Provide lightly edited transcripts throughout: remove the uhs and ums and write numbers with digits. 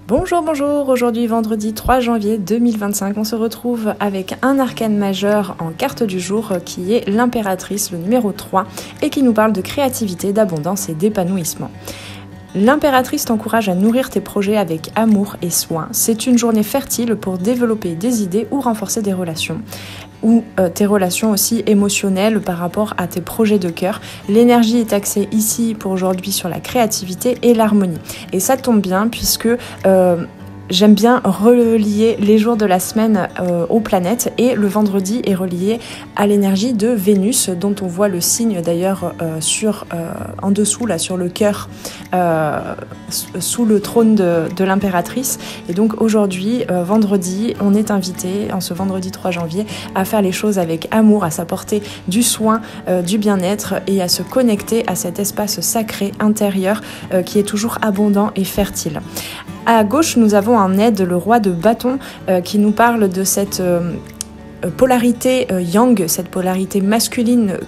Bonjour, bonjour, aujourd'hui vendredi 3 janvier 2025, on se retrouve avec un arcane majeur en carte du jour qui est l'impératrice, le numéro 3, et qui nous parle de créativité, d'abondance et d'épanouissement. L'impératrice t'encourage à nourrir tes projets avec amour et soin. C'est une journée fertile pour développer des idées ou renforcer des relations. Ou tes relations aussi émotionnelles par rapport à tes projets de cœur. L'énergie est axée ici pour aujourd'hui sur la créativité et l'harmonie. Et ça tombe bien puisque j'aime bien relier les jours de la semaine aux planètes et le vendredi est relié à l'énergie de Vénus dont on voit le signe d'ailleurs en dessous là sur le cœur sous le trône de l'impératrice. Et donc aujourd'hui, vendredi, on est invité en ce vendredi 3 janvier à faire les choses avec amour, à s'apporter du soin, du bien-être et à se connecter à cet espace sacré intérieur qui est toujours abondant et fertile. À gauche, nous avons un aide, le roi de bâton, qui nous parle de cette polarité yang, cette polarité masculine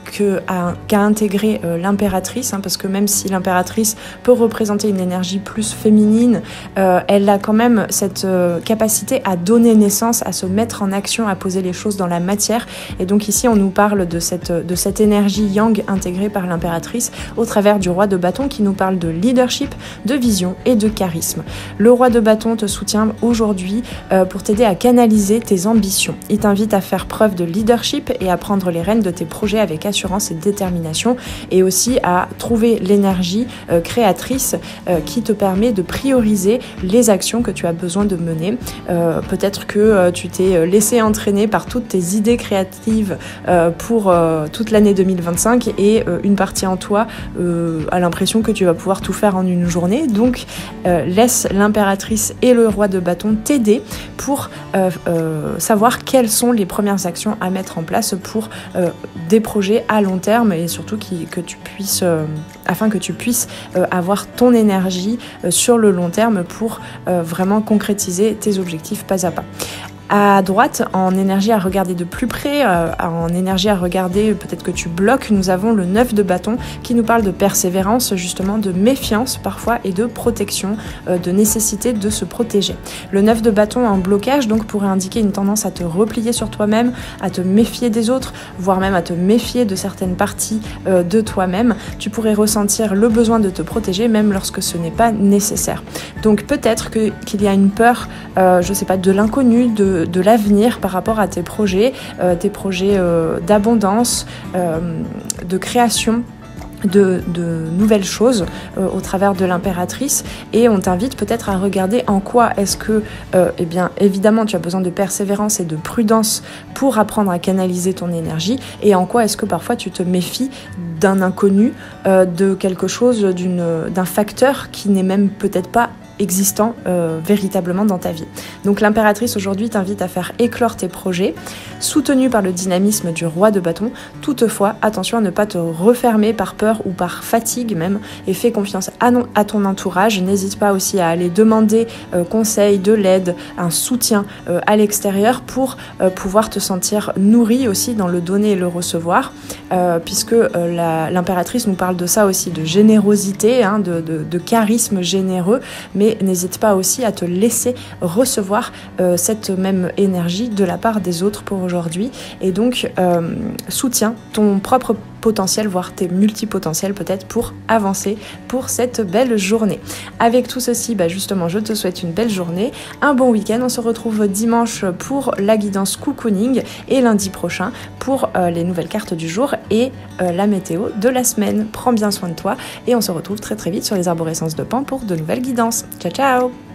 qu'a intégrée l'impératrice, parce que même si l'impératrice peut représenter une énergie plus féminine, elle a quand même cette capacité à donner naissance, à se mettre en action, à poser les choses dans la matière. Et donc ici on nous parle de cette énergie yang intégrée par l'impératrice au travers du roi de bâton qui nous parle de leadership, de vision et de charisme. Le roi de bâton te soutient aujourd'hui pour t'aider à canaliser tes ambitions. Il t'invite à faire preuve de leadership et à prendre les rênes de tes projets avec assurance et détermination, et aussi à trouver l'énergie créatrice qui te permet de prioriser les actions que tu as besoin de mener. Peut-être que tu t'es laissé entraîner par toutes tes idées créatives pour toute l'année 2025 et une partie en toi a l'impression que tu vas pouvoir tout faire en une journée. Donc laisse l'impératrice et le roi de bâton t'aider pour savoir quelles sont les premières actions à mettre en place pour des projets à long terme et surtout afin que tu puisses avoir ton énergie sur le long terme pour vraiment concrétiser tes objectifs pas à pas. À droite, en énergie à regarder de plus près, en énergie à regarder peut-être que tu bloques, nous avons le 9 de bâton qui nous parle de persévérance, justement de méfiance parfois et de protection, de nécessité de se protéger. Le 9 de bâton en blocage donc pourrait indiquer une tendance à te replier sur toi-même, à te méfier des autres, voire même à te méfier de certaines parties de toi-même. Tu pourrais ressentir le besoin de te protéger même lorsque ce n'est pas nécessaire. Donc peut-être qu'il y a une peur, je sais pas, de l'inconnu, de l'avenir par rapport à tes projets d'abondance, de création de nouvelles choses au travers de l'impératrice, et on t'invite peut-être à regarder en quoi est-ce que évidemment tu as besoin de persévérance et de prudence pour apprendre à canaliser ton énergie, et en quoi est-ce que parfois tu te méfies d'un inconnu, de quelque chose, d'un facteur qui n'est même peut-être pas existant véritablement dans ta vie. Donc l'impératrice aujourd'hui t'invite à faire éclore tes projets, soutenus par le dynamisme du roi de bâton. Toutefois, attention à ne pas te refermer par peur ou par fatigue même, et fais confiance à ton entourage. N'hésite pas aussi à aller demander conseil, de l'aide, un soutien à l'extérieur pour pouvoir te sentir nourri aussi dans le donner et le recevoir, puisque l'impératrice nous parle de ça aussi, de générosité, de charisme généreux, mais n'hésite pas aussi à te laisser recevoir cette même énergie de la part des autres pour aujourd'hui. Et donc soutiens ton propre potentiel, voire tes multipotentiels peut-être, pour avancer pour cette belle journée. Avec tout ceci, justement, je te souhaite une belle journée, un bon week-end. On se retrouve dimanche pour la guidance cocooning et lundi prochain pour les nouvelles cartes du jour et la météo de la semaine. Prends bien soin de toi et on se retrouve très très vite sur les arborescences de Pan pour de nouvelles guidances. Ciao ciao!